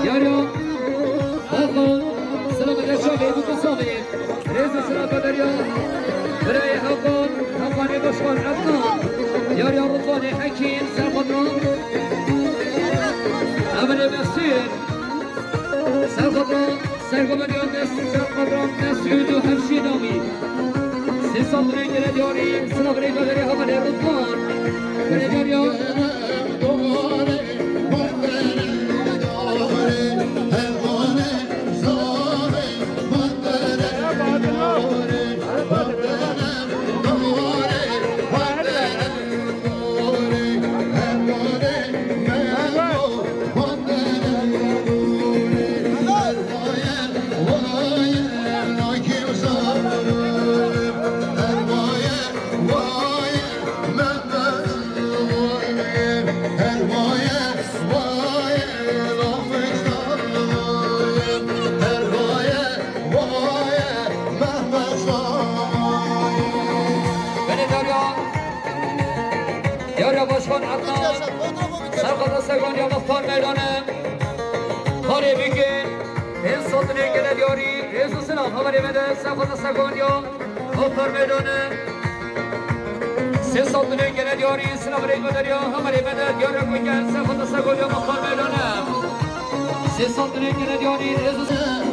Yarıyor. Hakan. Selam ederim. Beybutu Sami. Reza selam ederim. Buraya Hakan. Hakan'ı başkan Adnan. Yarıyor Rıdvan'ı Hakim. Serkadran. Emre Mesir. Serkadran. Serkadran Serkadran Mesud'u Hemşinami. Siz saldırıya geliyorum. Selam ederim. Hakan Rıdvan. Buraya yarıyor. Başkan Adnan, Serkada Segonya Muhtar Meydanı, Kale Bükün, en sonuna geliyor. Rezu Selam, haberime Serkada Segonya Muhtar Meydanı, ses sonuna geliyor. Selam veriyor, haberime diyor Bükün, Serkada Segonya Muhtar Meydanı, ses sonuna geliyor. Rezu Selam.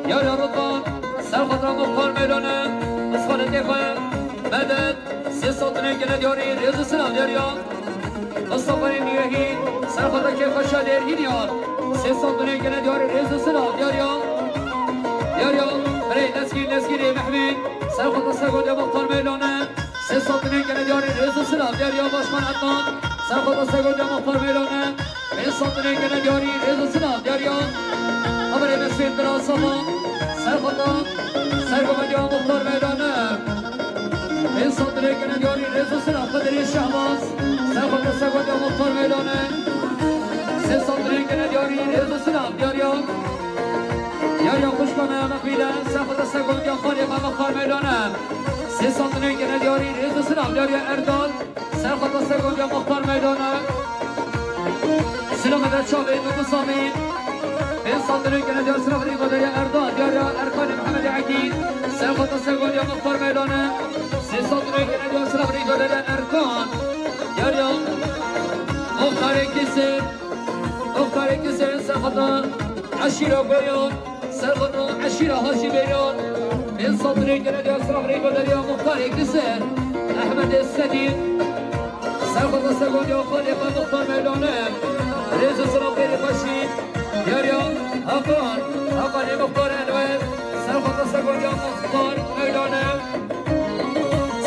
Yarı Rıdvan, Serkadran Muhtar Meydanı, Isfalet Ekhe, Medet, ses sonuna geliyor. Rezu Selam diyor. Mustafa'nın Niyehi, Serkadran Kefkaşa derginiyor. Ses sonuna geliyor. Rezu Selam diyor. Rey Neskiri Mehmet, Serkadran Segonya Muhtar Meydanı, ses sonuna geliyor. Rezu Selam diyor. Başkan Adnan, Serkadran Segonya Muhtar Meydanı, ses sonuna geliyor. Rezu Selam diyor. Haber Mesut Rasama, Serkadran Segonya Muhtar Meydanı, en sonuna geliyor. Rezu Selam Kadri Şahbaz, Serkadran Segonya Muhtar Meydanı, ses sonuna geliyor. Rezu Selam diyor. Yarıyor Kuşkan'a Nakbile, Serkadran Segonya Muhtar Meydanı, ses sonuna geliyor. Rezu Selam diyor. Erdal, Serkadran Segonya Muhtar Meydanı, selam eder Çağbey Nukusami. En sonuna geliyor. Selam veriyor Erdoğan diyor. Erkan Muhammed Akil, Serkadran Segonya Muhtar Meydanı, ses sonuna geliyor. Selam veriyor Erkan diyor. Muhtar ikisi Serkadran Aşira koyuyor. Serkadran Aşira Hacı veriyor. En sonuna geliyor. Selam veriyor Muhtar ikisi Ahmet Essedin, Serkadran Segonya Muhtar Meydanı, Rezu Selam veriyor Başin diyor. Hakan Muhtar Enver, Serkadran Segonya Muhtar Meydanı,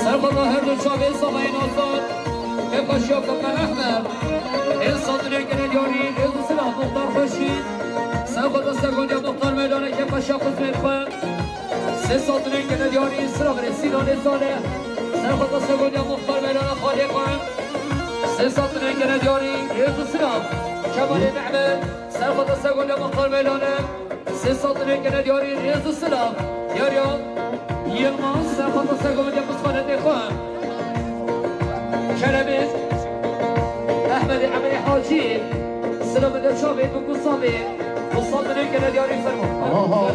Serkadran Herdun Şabi Samayın Azad, Kefkaşa Kaptan Ahmet, en sonuna geliyor. Rezu Selam Muhtar Başin, Serkadran Segonya Muhtar Meydanı, Kefkaşa Kuzmetme, ses sonuna geliyor. Selam veriyor Sinan Ezale, Serkadran Segonya Muhtar Meydanı, Khalikan, ses sonuna geliyor. Rezu Selam Kemal Mehmet, Serkadran Segonya Muhtar Meydanı, ses sonuna geliyor. Rezu Selam diyor. Yılmaz, Serkadran Segonya Muhtar Meydanı, Keremiz, Ahmet Emre Hacı, selam eder Çağbey Nukusami, bu sonuna geliyor. Ferman.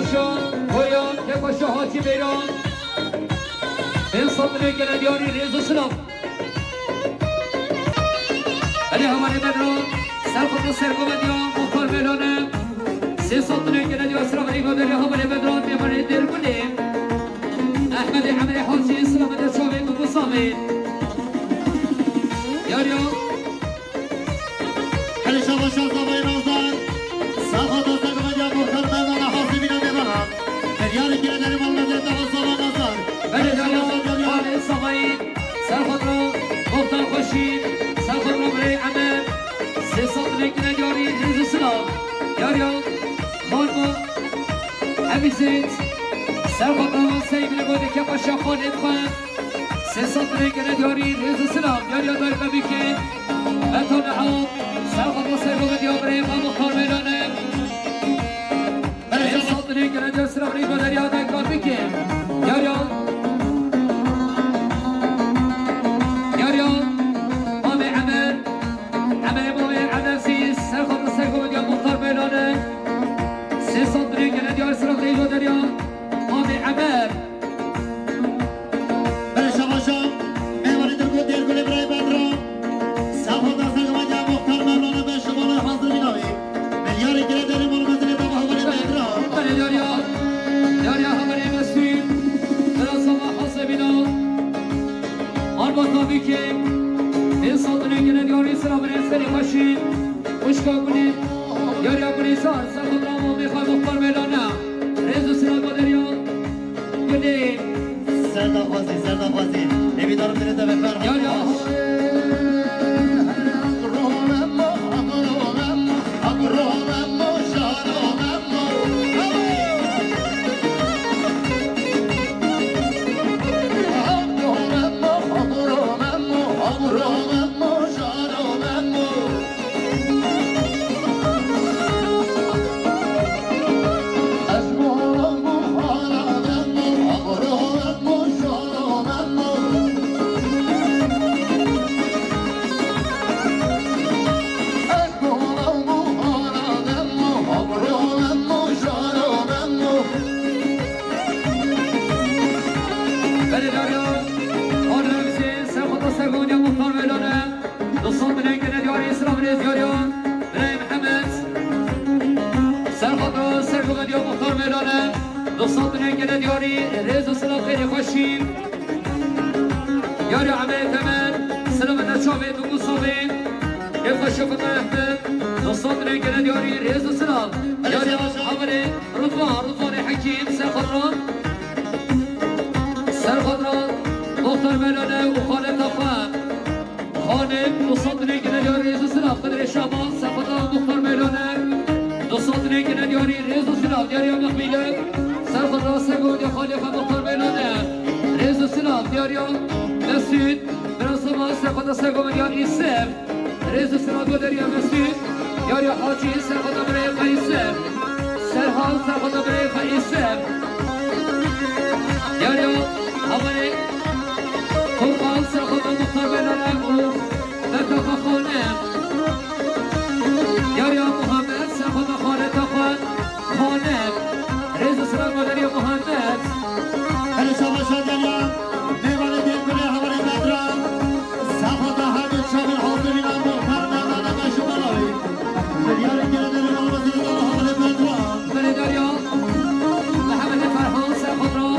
پاشا گویان که پاشا حاجی بیران این صدره گلدیاری ریز و سلام علی همانی بدران سرخط و سرگومدیان مختار بیلانه سی صدره گلدیار سلام علیکم داری همانی بدران بیمانی دیر کنیم احمد حمد حاجی سلام در شاوی بگو سامید یاریا علی شبا شازدابای نازدار سرخط و سرگومدیان مختار بیلانه حاضی بینم بیمانم فریاری که در مال نظر دوازدار نازدار بله داریا حال سامید سرخط را مختار خوشید سرخط را برای عمل سی صدره گلدیاری ریز و سلام یاریا خانمو عبیزید سرخط را سیبیل گوده که باشا خانه بخوان سی صدره گلدیاری ریز و سلام یاریا داری ببی که بطان عام سرخط را سیبیل برای ما مختار میلانه سی صدره گلدیار سلام ریز و دریا دکار بکن یاریا مامي عمر مامي عدسي سرخط را سیبیل مختار میلانه سی صدره گلدیار سلام ریز و دریا مامي عمر بله شباشا میوانی درگو دیرگولی برای بدران سرخط و سرگومدیان مختار بیلانه به شمال حاضر بینامی ملیاری که در مال نظر دوازدار بدران بله داریا همانی مسئول دراسا و حاسبینا آن با تابی که این صدره گلدیاری سلام ریز خیلی باشید خوشکا کنید داریا کنیسان سرخط را ما میخواه مختار میلانه ریز و سلام با دریا کنید سردافازی نمیدارم دلیده به فرمان یاری عمل تمن سلام نشابه بگو صابه یه شوف احمد دوستان گلدیاری ریز و سلام یاری عمل رضوان حکیم سرخضران مختار میلانه و خالد افان خانم دوستان گلدیاری ریز و سلام قدر شبان سرخضران مختار میلانه دوستان گلدیاری ریز و سلام یاری مقبیله سرخضران سگود خالد مختار میلانه ریز و سلام یاری مسجد براسم سرخط سگم یا ایسم ریز سلام دریا مسجد یاری حاجی سرخط برای قیسم سرحال سرخط برای قیسم یاری اولی قربان سرخط مختار بیلانه و بطاقه خانم یاری محمد سرخط خانه خانم ریز سلام دریا محمد علی شما شدنیا میوانی دیگونه همانی بدران سرخط همین شامل حاضرینان مختار میلانه به شمالی ملیاری که در مال وزیر همانی بدران بله داریا محمد فرحان سرخط را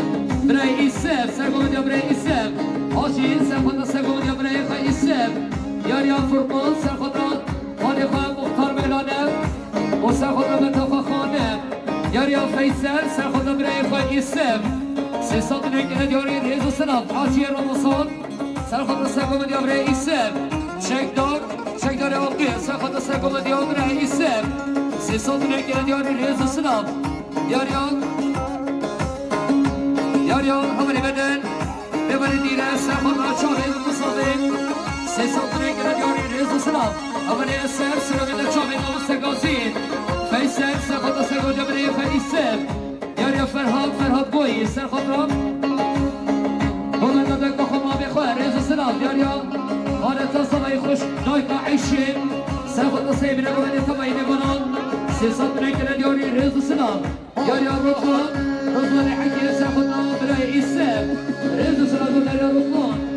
برای ایسف سرگومدی برای ایسف حاجی سرخط را سرگومدی برای ایسف یاریا فرمان سرخط را خالقا مختار میلانه و سرخط را بطاقه خانه یاریا فیصل سرخط را برای ایسف 300 نگه یاری ریز و سلام حاجی رمضان سرخط را سرگومدی برای ایسف چکدار آقی سرخط را سرگومدی برای ایسف 300 نگه یاری ریز و سلام یاریا همانی بدن ببری دیره سرخط را چاهی و مصابه 300 نگه یاری ریز و سلام همانی اسر سرگومدی چاهی و مستگازی فیصل سرخط را سرگومدی برای ایسف یاریا فرهاد بوی سرخط را بودن دادک بخوا ما بخواه ریز و سلام یاریا حالتا صبای خوش نایکا عیشی سرخط را سیبی نگومدی تبایی نگونان سيصدري كنا ديوري ريز السلام يا رضوان حكي ساخدنا بلاي إسام ريز السلام يا رضوان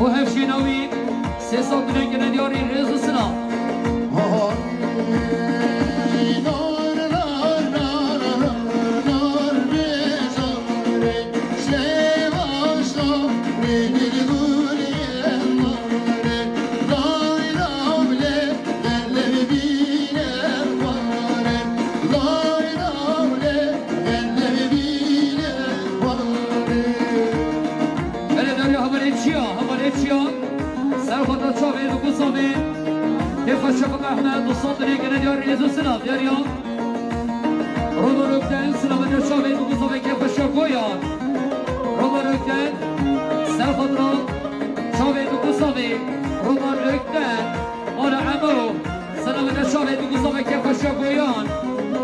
وهمشي ناوي سيصوت لك نديوري ريز السلام شباب احمد وصوتني كنا دياري لزو سلام دياريان روما ركتن سلام الشابين وقصابي كيف الشاكويان روما ركتن سلخطران شابين وقصابي روما ركتن مالا عمو سلام الشابين وقصابي كيف الشاكويان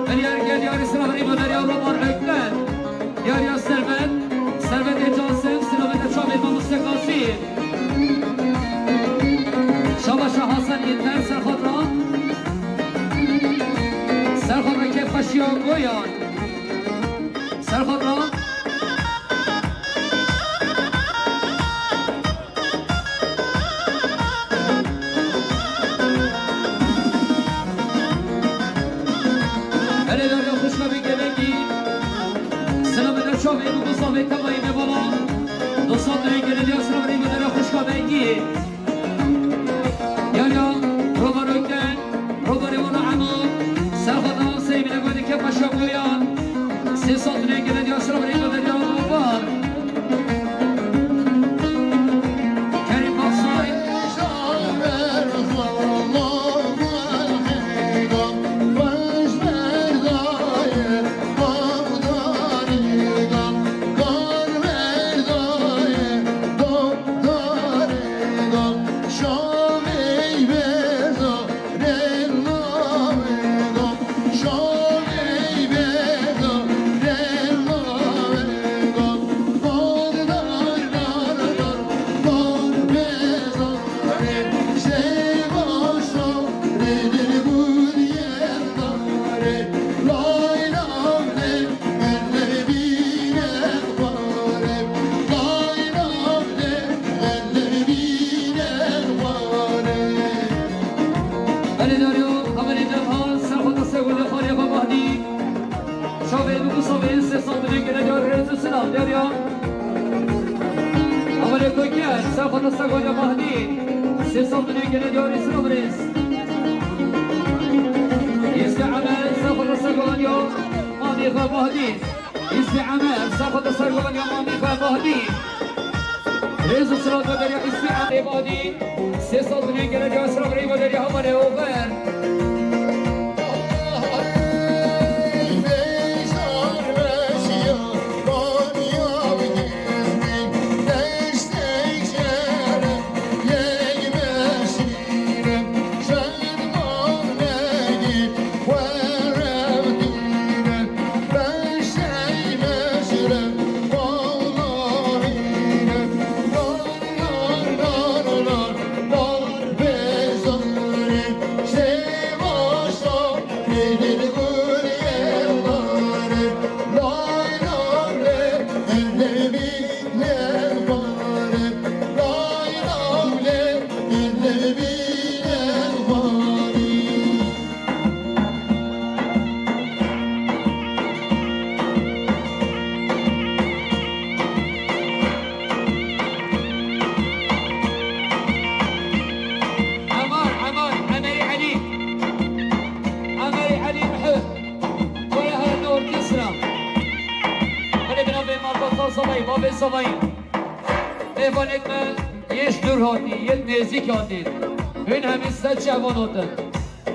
دياري دياري سلام ريما دياري روما ركتن دياري سلمان اجاسم سلام الشابين ومستقاسين شابا شاه حسن يتر سرخطران كيف خشيان قويان سرخطران هلی داری خوشنا بگلگی سلام در شابه دو صابه تمایی به بالا دوستان داری گلگی سلام داری داری خوشنا بگی یا روما رکن روما ریمونا عمام سرخطان سیبی نگودی که پشاگویان سی سال دنیا گلدی اسرام ریمو دنیا مبار کریم بخصای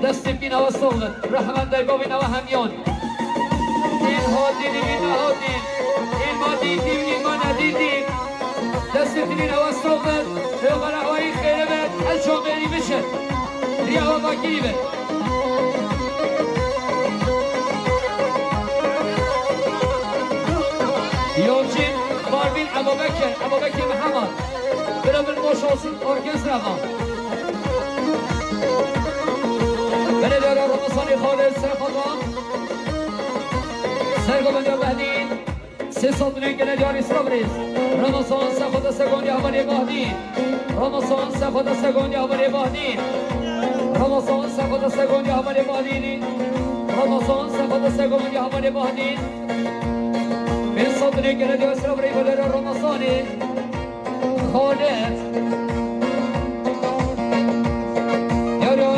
دست بین و صولت رحمت دای بابین و همیان این هادین این نهادین این ما دیدیم این ما ندیدیم دست بین و صولت پیغمبر هوایی خیره بد از جامعی بشه ریا و باگیری بد یوچین باربین ابابکر محمد برام المشاصل ارکسترا بلدار رمضان خالد سرخطان سرگو بنجا بهدین صدرين كلا دياري صبريز رمضان سخد سجون يا بني بهدين رمضان سخد سجون يا بني بهدين رمضان سخد سجون يا بني بهدين رمضان سخد سجون يا بني بهدين من صدرين كلا دياري صبريز بدر رمضاني خالد يارو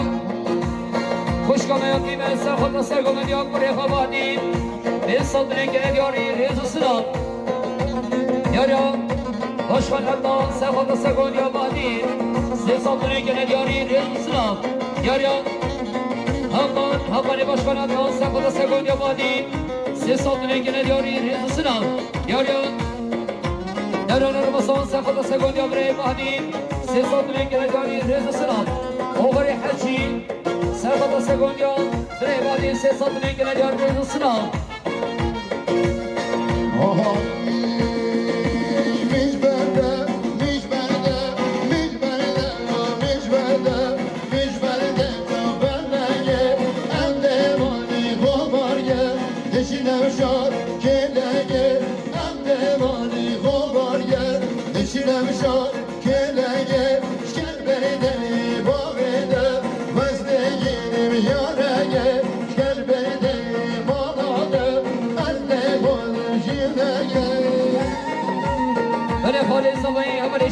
خوش كما يقيم سخد سجون يا بني بهدين من صدرين كلا دياري ريز السلام يارو باشخان الله سخد سگون یا بادی سه صدرین که ندیاری ريز السلام يارو همان باشخان الله سخد سگون یا بادی سه صدرین که ندیاری ريز السلام يارو درون رمضان سخد سگون یا بری بادی سه صدرین که ندیاری ريز السلام اوغری حجی سخد سگون یا بری بادی سه صدرین که ندیاری ريز السلام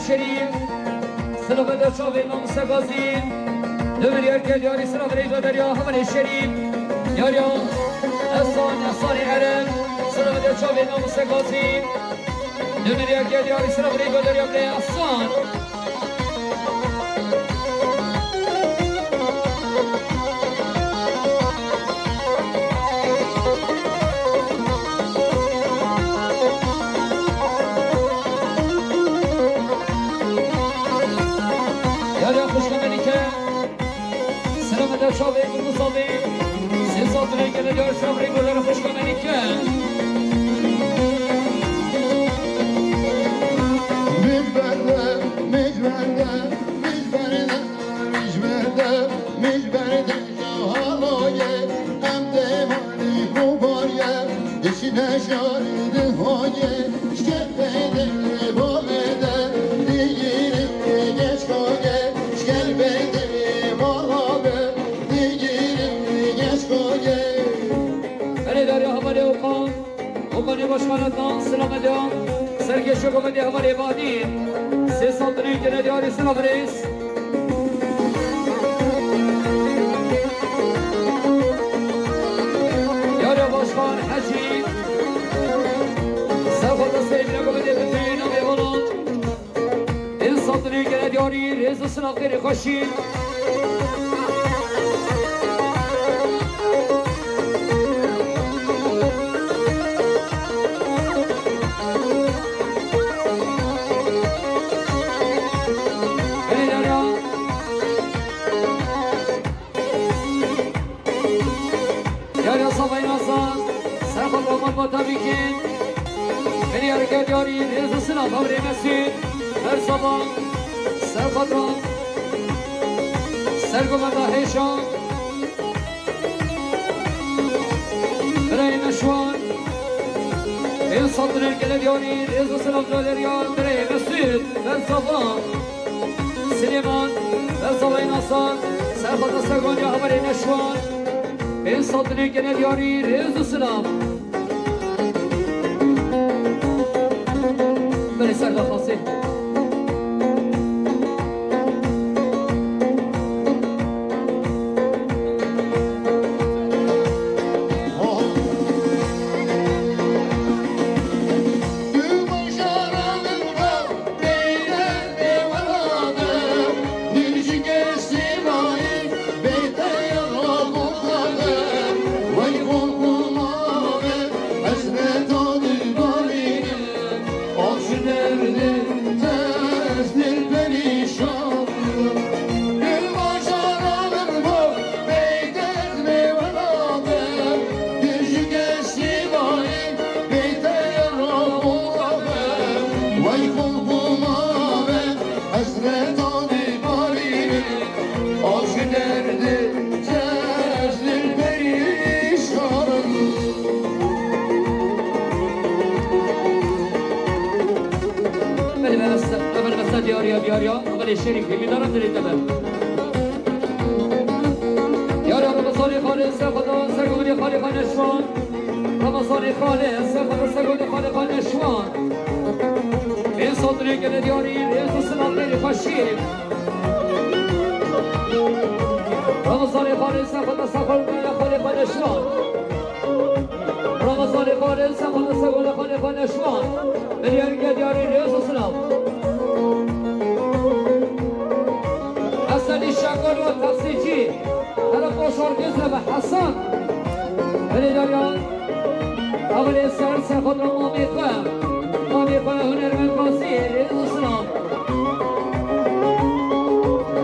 الشريف سلام الشعب امام سقازين دمريا كدياري سلام ريجا دريا حمل الشريف ياريا أصان عرب سلام الشعب امام سقازين دمريا كدياري سلام ريجا دريا بلي أصان شابه مصابه سیاست رنگ ندار شام رنگ داره خوش کنی که مجبرده حالایه هم دیوانی خوبایه دشی نشانده هایه شکل بده بامده دیگیری گش کنه شکل بده مالابه اوقانی باشخانتان سلام دیان سرگشو گمدی همال عبادین سه سالتنین که ندیاری سلام ریس یارو باشخان حجی سرخواد سیبینه گمدی بطرین و بیوانان این سالتنین که ندیاری ریز و سلام غیر خوشین مطابقين من يركض ياري ريز السلام خبري مسجد هر صباح سر خضران سر قمر هيشان برای نشوان این صدر الكلب ياري ريز السلام جالريان برای مسجد هر صباح سليمان هر صباح نصار سر خضر سرگان یا خبري نشوان این صدر الكلب ياري ريز السلام بله سر دخواسته دیاریا بیاریا اول شریف میدارم دارید دبر یارا رمضان خالص خدا سگونی خالق نشوان رمضان خالص خدا سگونی خالق نشوان این صدری که دیاری ریز سلام داری خوشیم رمضان خالص خدا سگونی خالق نشوان رمضان خالص خدا سگونی خالق نشوان دیاری که دیاری ریز سلام حسن الشاكر والتفسيجي هذا قشور جزء حسن بني داريان أول السر سأخذ مامي قام هنر من قصير الإسلام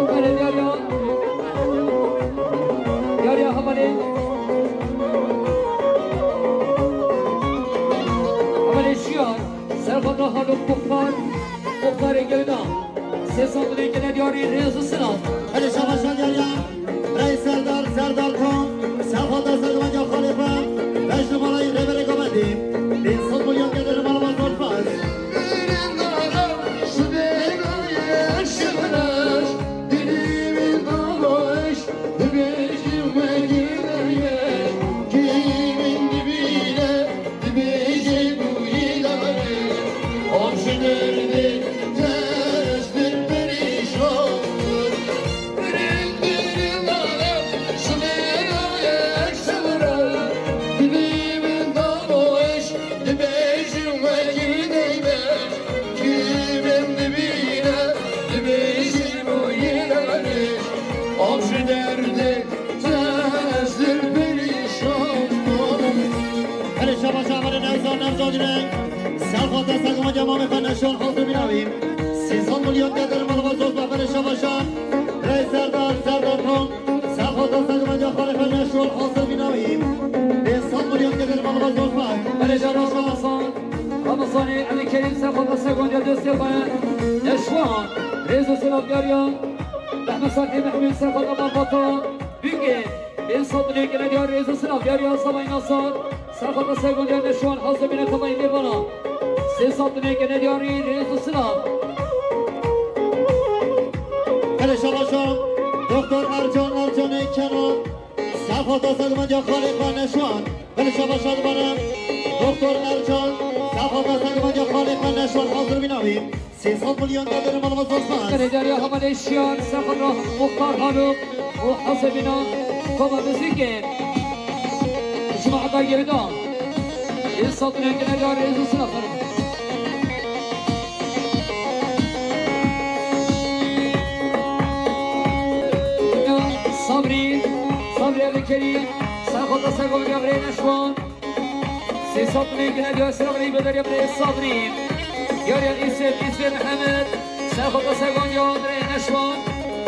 بني داريان داريان أول الشيار سأخذ هذا مختار جلدان سيصدري كنا دياري رئيس السلام هل شباشان داريان رئيس سردار كون سالخوضا سلوانجا خالفة باش نمالاي غيبري قمدي بين صد مليون كدر مالما تورفاز سالخوضا سلوانجا جماعة فنشان حاضر بناویم 300 میلیون قدر مالوازوز بابر شباشان رئیس سردار کن سالخوضا سلوانجا خالق نشان حاضر بناویم 200 میلیون قدر مالوازوز بابر بله جناب رمضان علی کریم سالخوضا سلوانجا دوست باید نشوان رئیس السلام بیاریا رحمت صالحی محمود سالخوضا مالباتا بینگه این صدری که ندیار رئیس السلام بیاریا سبای ناصر سالخوضا سلوانجا نشوان حاضر بینه تمایی میبانا سيصدني كندياري رئيس السلام هل شباشان دكتور ارجان کنار سالخوضا سلوانجا خالق نشوان هل شباشان بانم دكتور ارجان سالخوضا سلوانجا خالق نشوان حاضر بناویم 300 میلیون قدر مالوازوز بابر كندياري حمد الشيان سالخوضا مختار خانوم وحسبنا كما بزيكين جماعة دايردان سيصدني كندياري رئيس السلام صبري الكريم سالخوضا سلوانجا غري نشوان سيصدني كندياري سلام بدري بري صبري ياري الإسر محمد سالخوضا سلوانجا غري نشوان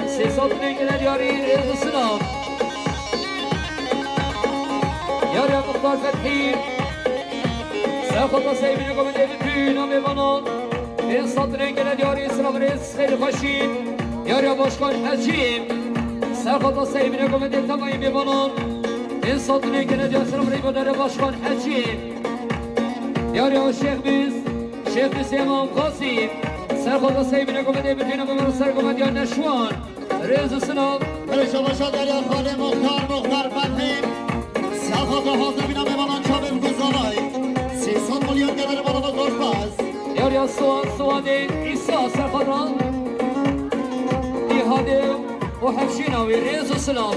سيصدني كندياري رئيس السلام ياري مختار فتحي سالخوضا سيبني قوم ديبتين وميبانان سيصدني كندياري سلام رئيس خير خشين ياري باشكان حجيم سالخوضا سيبني قوم ديب تماي ميبانان سيصدني كندياري سلام رئيس بدر باشكان حجيم ياري الشيخ بيس امام قاسم سالخوضا سيبني قوم ديبتين وميبانان قوم ديار نشوان رئيس السلام هل شباشان داريان خاله مختار فتحی سالخوضا حاضر بناویم بانان چابه بگذارای 300 میلیون قدر مالوازوز بابر ياريا سواد عيسى سالخوضا إيهادي وحفشيناوي رئيس السلام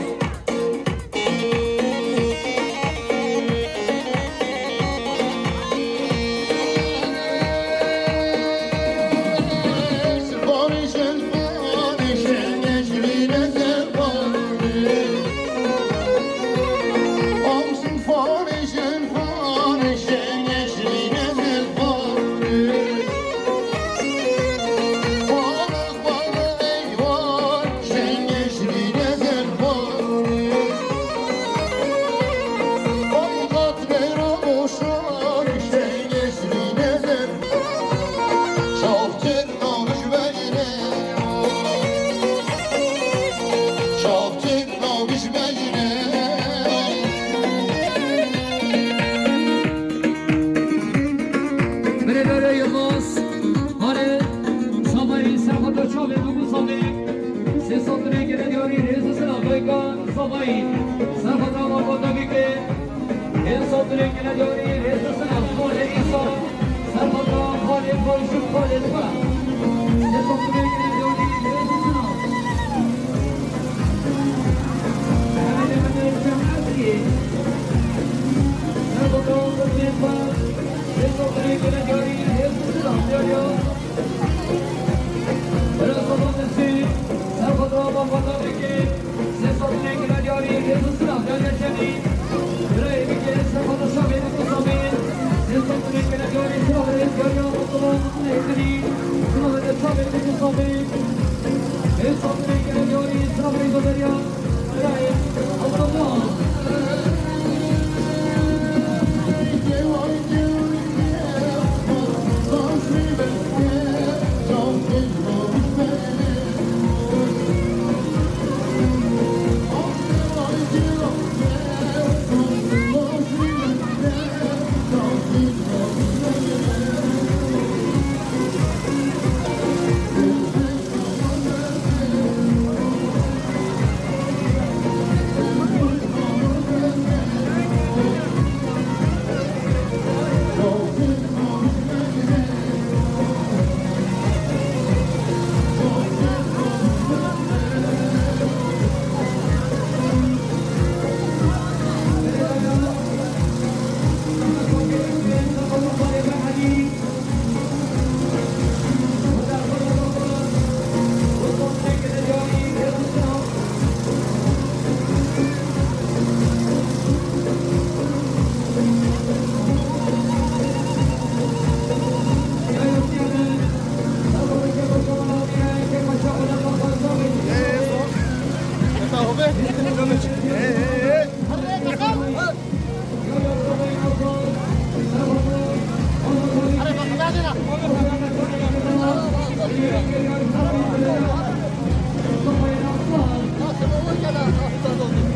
سرخط شابه بگو صابه سه ساتونه گره دیاری ریز سلام دایگان صابایی سرخط را با داگی که این ساتونه گره دیاری ریز سلام خاله ایسا سرخط را خاله باشو خاله دفا سه ساتونه گره دیاری ریز سلام همه همه جمعاتی سرخط را بگوید با سه ساتونه گره دیاری ریز سلام دیاریا Baba baba beke, se sotne ke na diari, Jesus na diari chani. Ray beke se baba shabe ko shabe, se sotne ke na diari, shabe diari o to ne kani, shabe shabe ko shabe. Se sotne ke na diari, shabe ko diari, ray Allah. Nasıl olur ya?